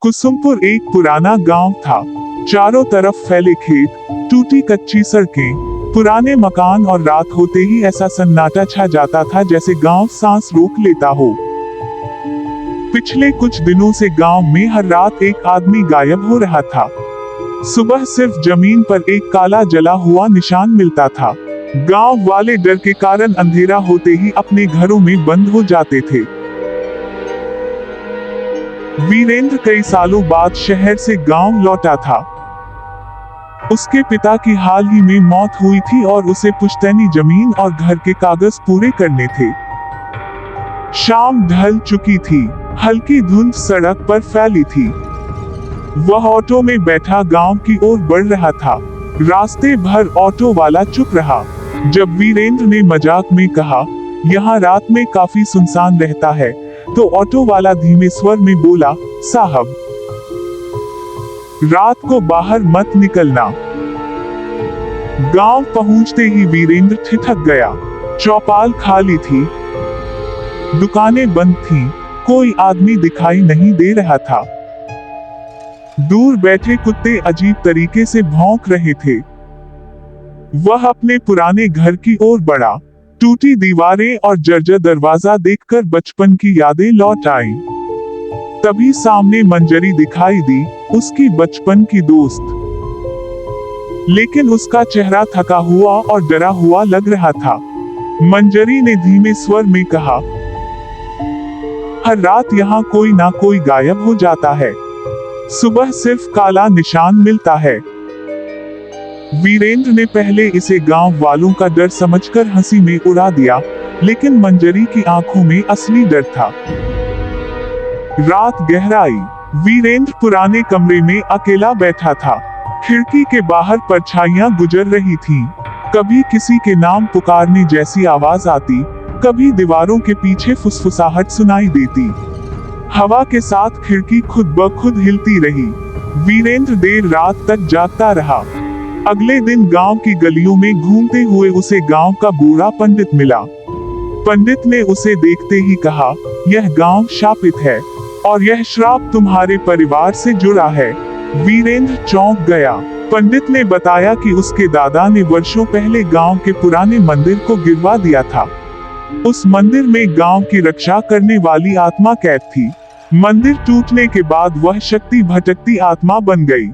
कुसुमपुर एक पुराना गांव था। चारों तरफ फैले खेत, टूटी कच्ची सड़कें, पुराने मकान और रात होते ही ऐसा सन्नाटा छा जाता था जैसे गांव सांस रोक लेता हो। पिछले कुछ दिनों से गांव में हर रात एक आदमी गायब हो रहा था। सुबह सिर्फ जमीन पर एक काला जला हुआ निशान मिलता था। गांव वाले डर के कारण अंधेरा होते ही अपने घरों में बंद हो जाते थे। वीरेंद्र कई सालों बाद शहर से गांव लौटा था। उसके पिता की हाल ही में मौत हुई थी और उसे पुश्तैनी जमीन और घर के कागज पूरे करने थे। शाम ढल चुकी थी, हल्की धुंध सड़क पर फैली थी। वह ऑटो में बैठा गांव की ओर बढ़ रहा था। रास्ते भर ऑटो वाला चुप रहा। जब वीरेंद्र ने मजाक में कहा, यहाँ रात में काफी सुनसान रहता है, तो ऑटो वाला धीमे स्वर में बोला, साहब, रात को बाहर मत निकलना। गांव पहुंचते ही वीरेंद्र ठिठक गया। चौपाल खाली थी, दुकानें बंद थीं, कोई आदमी दिखाई नहीं दे रहा था। दूर बैठे कुत्ते अजीब तरीके से भौंक रहे थे। वह अपने पुराने घर की ओर बढ़ा। टूटी दीवारें और जर्जर दरवाजा देखकर बचपन की यादें लौट आईं। तभी सामने मंजरी दिखाई दी, उसकी बचपन की दोस्त। लेकिन उसका चेहरा थका हुआ और डरा हुआ लग रहा था। मंजरी ने धीमे स्वर में कहा, हर रात यहाँ कोई ना कोई गायब हो जाता है। सुबह सिर्फ काला निशान मिलता है। वीरेंद्र ने पहले इसे गांव वालों का डर समझकर हंसी में उड़ा दिया, लेकिन मंजरी की आंखों में असली डर था। रात गहराई। वीरेंद्र पुराने कमरे में अकेला बैठा था। खिड़की के बाहर परछाइयां गुजर रही थीं। कभी किसी के नाम पुकारने जैसी आवाज आती, कभी दीवारों के पीछे फुसफुसाहट सुनाई देती। हवा के साथ खिड़की खुद ब खुद हिलती रही। वीरेंद्र देर रात तक जागता रहा। अगले दिन गांव की गलियों में घूमते हुए उसे गांव का बूढ़ा पंडित मिला। पंडित ने उसे देखते ही कहा, यह गांव शापित है और यह श्राप तुम्हारे परिवार से जुड़ा है। वीरेंद्र चौंक गया। पंडित ने बताया कि उसके दादा ने वर्षों पहले गांव के पुराने मंदिर को गिरवा दिया था। उस मंदिर में गांव की रक्षा करने वाली आत्मा कैद थी। मंदिर टूटने के बाद वह शक्ति भटकती आत्मा बन गई।